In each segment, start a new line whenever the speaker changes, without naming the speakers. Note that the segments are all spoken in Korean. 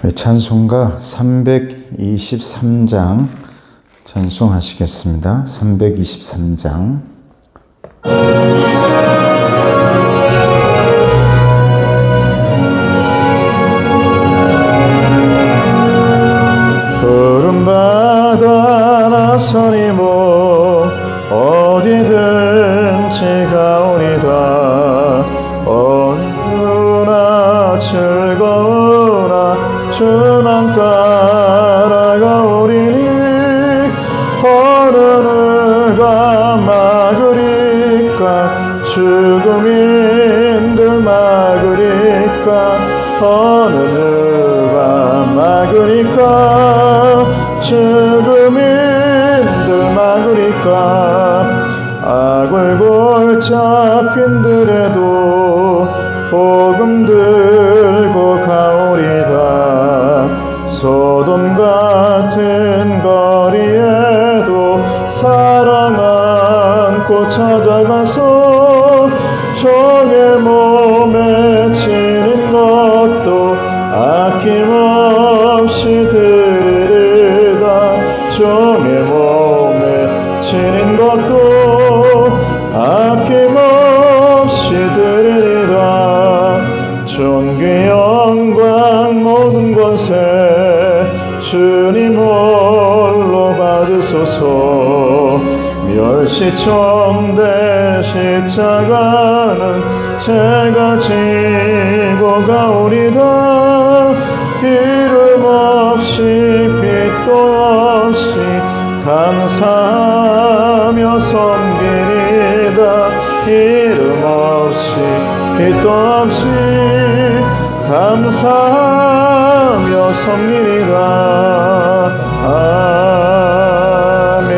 찬송가 323장 찬송하시겠습니다. 323장. 푸른 바다 나서리모 어디든지 가오리다. 어느나 즐거우나 주만 따라가오리니. 어느 누가 막으리까 죽음인들 막으리까. 어느 누가 막으리까 죽음인들 막으리까. 악을 골짜 핀들에도 복음 들고 가오리다. 소돔 같은 거리에도 사랑 안고 찾아가서 종의 몸에 치는 것도 아낌없이 드리리다. 종의 몸에 치는 것도 아낌없이 드리리다. 존귀 영광 모든 권세 주님 홀로 받으소서. 멸시청대 십자가는 제가 지고 가오리다. 이름 없이 빛도 없이 감사하며 섬기리다. 이름 없이 빛도 없이 감사하며 섬기리다. 아멘.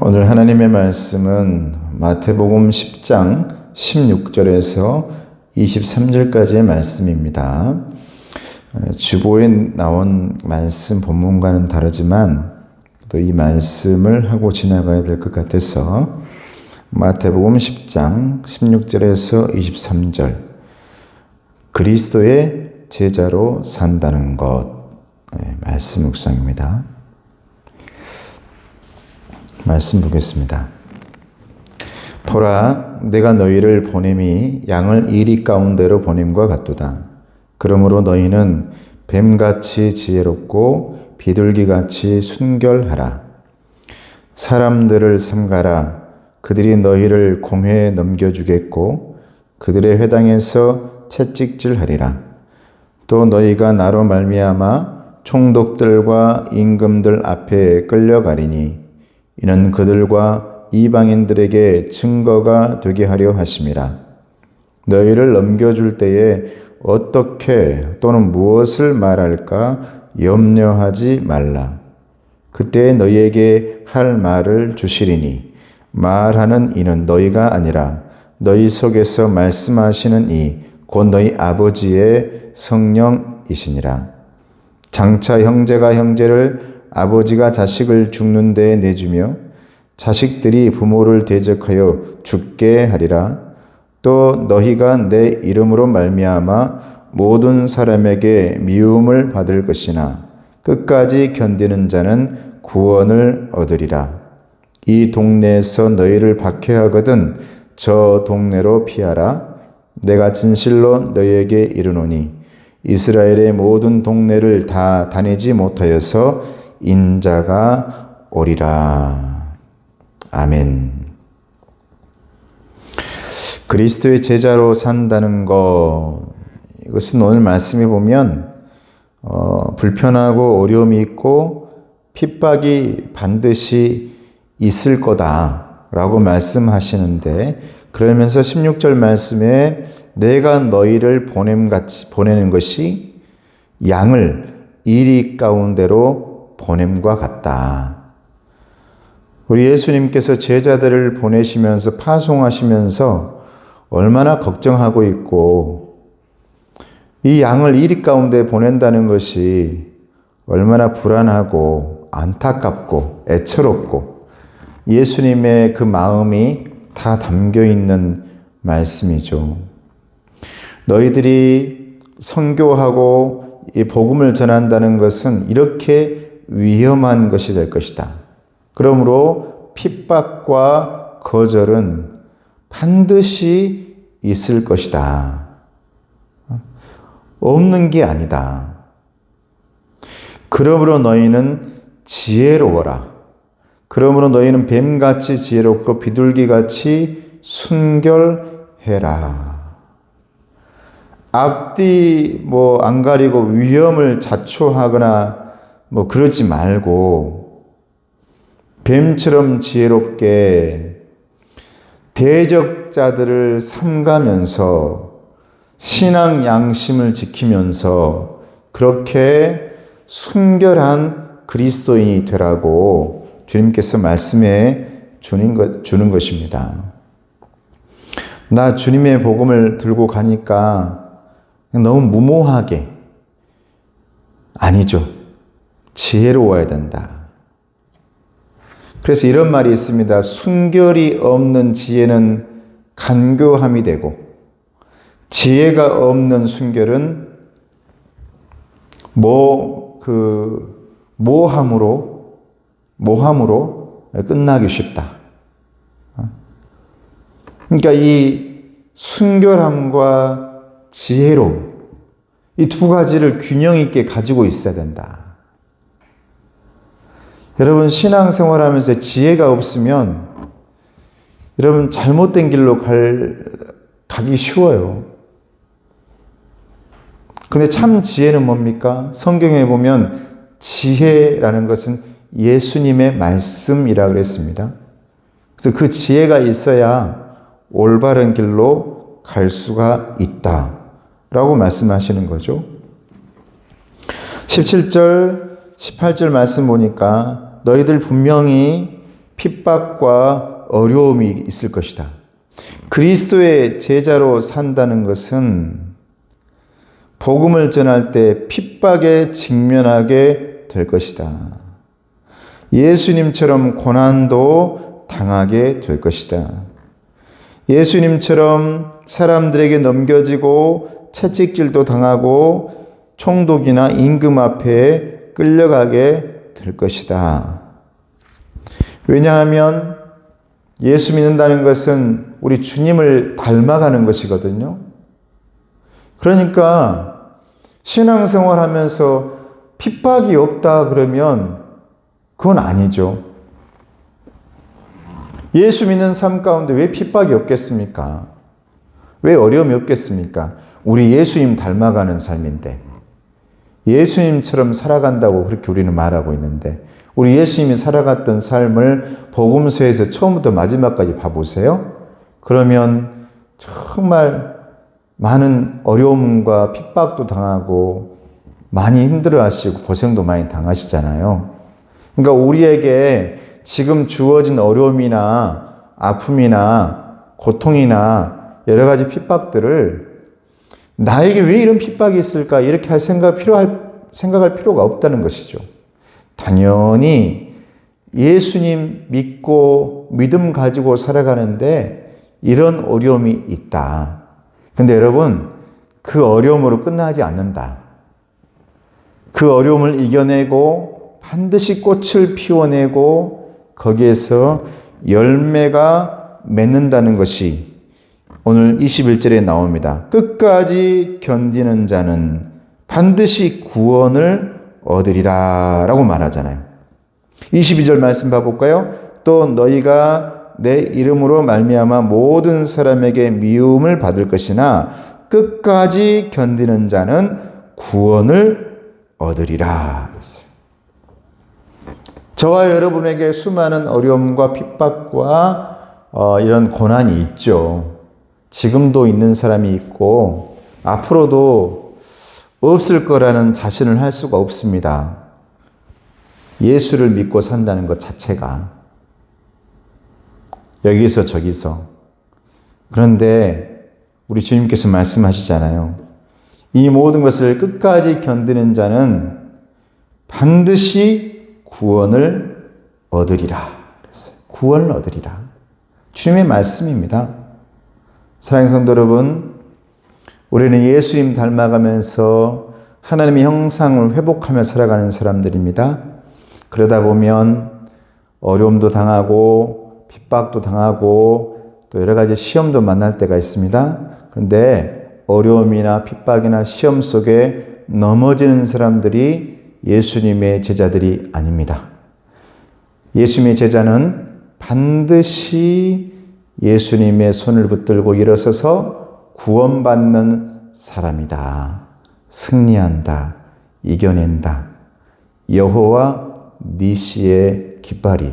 오늘 하나님의 말씀은 마태복음 10장 16절에서 23절까지의 말씀입니다. 주보에 나온 말씀 본문과는 다르지만 또 이 말씀을 하고 지나가야 될 것 같아서 마태복음 10장 16절에서 23절, 그리스도의 제자로 산다는 것, 말씀 묵상입니다. 말씀 보겠습니다. 보라, 내가 너희를 보냄이 양을 이리 가운데로 보냄과 같도다. 그러므로 너희는 뱀같이 지혜롭고 비둘기같이 순결하라. 사람들을 삼가라. 그들이 너희를 공회에 넘겨주겠고 그들의 회당에서 채찍질하리라. 또 너희가 나로 말미암아 총독들과 임금들 앞에 끌려가리니 이는 그들과 이방인들에게 증거가 되게 하려 하심이라. 너희를 넘겨줄 때에 어떻게 또는 무엇을 말할까 염려하지 말라. 그때 너희에게 할 말을 주시리니 말하는 이는 너희가 아니라 너희 속에서 말씀하시는 이 곧 너희 아버지의 성령이시니라. 장차 형제가 형제를 아버지가 자식을 죽는 데에 내주며 자식들이 부모를 대적하여 죽게 하리라. 또 너희가 내 이름으로 말미암아 모든 사람에게 미움을 받을 것이나 끝까지 견디는 자는 구원을 얻으리라. 이 동네에서 너희를 박해하거든 저 동네로 피하라. 내가 진실로 너희에게 이르노니 이스라엘의 모든 동네를 다 다니지 못하여서 인자가 오리라. 아멘. 그리스도의 제자로 산다는 것, 이것은 오늘 말씀에 보면 불편하고 어려움이 있고 핍박이 반드시 있을 거다라고 말씀하시는데, 그러면서 16절 말씀에 내가 너희를 보내는 것이 양을 이리 가운데로 보냄과 같다. 우리 예수님께서 제자들을 보내시면서 파송하시면서 얼마나 걱정하고 있고 이 양을 이리 가운데 보낸다는 것이 얼마나 불안하고 안타깝고 애처롭고 예수님의 그 마음이 다 담겨 있는 말씀이죠. 너희들이 선교하고 이 복음을 전한다는 것은 이렇게 위험한 것이 될 것이다. 그러므로 핍박과 거절은 반드시 있을 것이다. 없는 게 아니다. 그러므로 너희는 지혜로워라. 그러므로 너희는 뱀같이 지혜롭고 비둘기같이 순결해라. 앞뒤 안 가리고 위험을 자초하거나 그러지 말고 뱀처럼 지혜롭게 대적자들을 삼가면서 신앙 양심을 지키면서 그렇게 순결한 그리스도인이 되라고 주님께서 말씀해 주는 것입니다. 나 주님의 복음을 들고 가니까 너무 무모하게, 아니죠. 지혜로워야 된다. 그래서 이런 말이 있습니다. 순결이 없는 지혜는 간교함이 되고 지혜가 없는 순결은 모함으로 끝나기 쉽다. 그러니까 이 순결함과 지혜로움, 이 두 가지를 균형 있게 가지고 있어야 된다. 여러분 신앙생활하면서 지혜가 없으면 여러분 잘못된 길로 가기 쉬워요. 근데 참 지혜는 뭡니까? 성경에 보면 지혜라는 것은 예수님의 말씀이라 그랬습니다. 그래서 그 지혜가 있어야 올바른 길로 갈 수가 있다라고 말씀하시는 거죠. 17절, 18절 말씀 보니까 너희들 분명히 핍박과 어려움이 있을 것이다. 그리스도의 제자로 산다는 것은 복음을 전할 때 핍박에 직면하게 될 것이다. 예수님처럼 고난도 당하게 될 것이다. 예수님처럼 사람들에게 넘겨지고 채찍질도 당하고 총독이나 임금 앞에 끌려가게 될 것이다. 왜냐하면 예수 믿는다는 것은 우리 주님을 닮아가는 것이거든요. 그러니까 신앙생활 하면서 핍박이 없다 그러면 그건 아니죠. 예수 믿는 삶 가운데 왜 핍박이 없겠습니까? 왜 어려움이 없겠습니까? 우리 예수님 닮아가는 삶인데, 예수님처럼 살아간다고 그렇게 우리는 말하고 있는데, 우리 예수님이 살아갔던 삶을 복음서에서 처음부터 마지막까지 봐보세요. 그러면 정말 많은 어려움과 핍박도 당하고 많이 힘들어하시고 고생도 많이 당하시잖아요. 그러니까 우리에게 지금 주어진 어려움이나 아픔이나 고통이나 여러 가지 핍박들을 나에게 왜 이런 핍박이 있을까 이렇게 생각할 필요가 없다는 것이죠. 당연히 예수님 믿고 믿음 가지고 살아가는데 이런 어려움이 있다. 근데 여러분, 그 어려움으로 끝나지 않는다. 그 어려움을 이겨내고 반드시 꽃을 피워내고 거기에서 열매가 맺는다는 것이 오늘 21절에 나옵니다. 끝까지 견디는 자는 반드시 구원을 얻으리라 라고 말하잖아요. 22절 말씀 봐볼까요? 또 너희가 내 이름으로 말미암아 모든 사람에게 미움을 받을 것이나 끝까지 견디는 자는 구원을 얻으리라. 저와 여러분에게 수많은 어려움과 핍박과 이런 고난이 있죠. 지금도 있는 사람이 있고 앞으로도 없을 거라는 자신을 할 수가 없습니다. 예수를 믿고 산다는 것 자체가 여기서 저기서. 그런데 우리 주님께서 말씀하시잖아요. 이 모든 것을 끝까지 견디는 자는 반드시 구원을 얻으리라. 그랬어요. 구원을 얻으리라. 주님의 말씀입니다. 사랑하는 성도 여러분, 우리는 예수님 닮아가면서 하나님의 형상을 회복하며 살아가는 사람들입니다. 그러다 보면 어려움도 당하고 핍박도 당하고 또 여러 가지 시험도 만날 때가 있습니다. 그런데 어려움이나 핍박이나 시험 속에 넘어지는 사람들이 예수님의 제자들이 아닙니다. 예수님의 제자는 반드시 예수님의 손을 붙들고 일어서서 구원받는 사람이다. 승리한다. 이겨낸다. 여호와 니시의 깃발이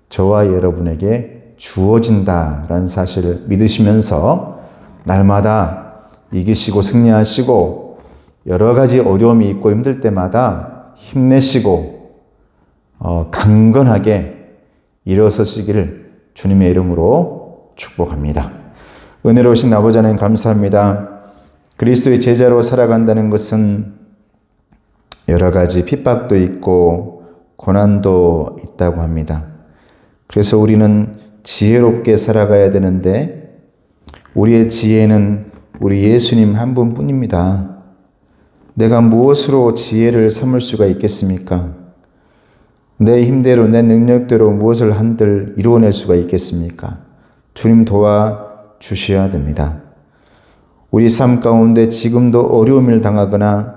저와 여러분에게 주어진다라는 사실을 믿으시면서 날마다 이기시고 승리하시고 여러 가지 어려움이 있고 힘들 때마다 힘내시고 강건하게 일어서시기를 주님의 이름으로 축복합니다. 은혜로우신 아버지 하나님 감사합니다. 그리스도의 제자로 살아간다는 것은 여러 가지 핍박도 있고 고난도 있다고 합니다. 그래서 우리는 지혜롭게 살아가야 되는데 우리의 지혜는 우리 예수님 한 분뿐입니다. 내가 무엇으로 지혜를 삼을 수가 있겠습니까? 내 힘대로 내 능력대로 무엇을 한들 이루어낼 수가 있겠습니까? 주님 도와주셔야 됩니다. 우리 삶 가운데 지금도 어려움을 당하거나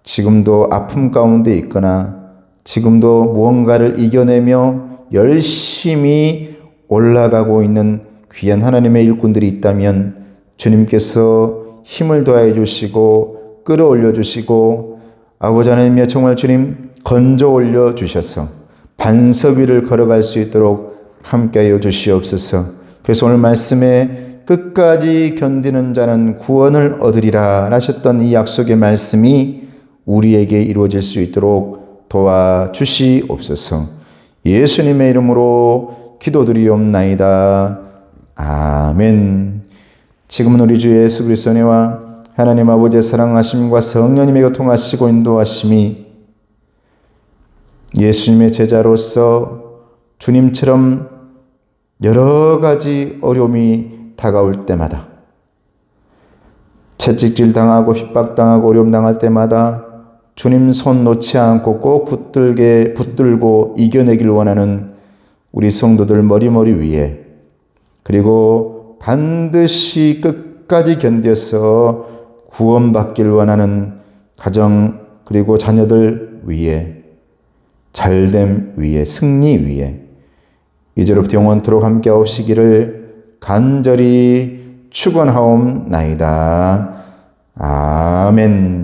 지금도 아픔 가운데 있거나 지금도 무언가를 이겨내며 열심히 올라가고 있는 귀한 하나님의 일꾼들이 있다면 주님께서 힘을 더해 주시고 끌어올려 주시고 아버지 하나님이여 정말 주님 건져 올려 주셔서 반석 위를 걸어갈 수 있도록 함께하여 주시옵소서. 그래서 오늘 말씀에 끝까지 견디는 자는 구원을 얻으리라 하셨던 이 약속의 말씀이 우리에게 이루어질 수 있도록 도와주시옵소서. 예수님의 이름으로 기도드리옵나이다. 아멘. 지금은 우리 주 예수 그리스도의 은혜와 하나님 아버지의 사랑하심과 성령님의 교통하시고 인도하심이 예수님의 제자로서 주님처럼 여러 가지 어려움이 다가올 때마다 채찍질 당하고 핍박당하고 어려움 당할 때마다 주님 손 놓지 않고 꼭 붙들고 이겨내길 원하는 우리 성도들 머리 위에 그리고 반드시 끝까지 견뎌서 구원받길 원하는 가정 그리고 자녀들 위에 잘됨 위에 승리 위에 이제로부터 영원토록 함께 하시기를 간절히 축원하옵나이다. 아멘.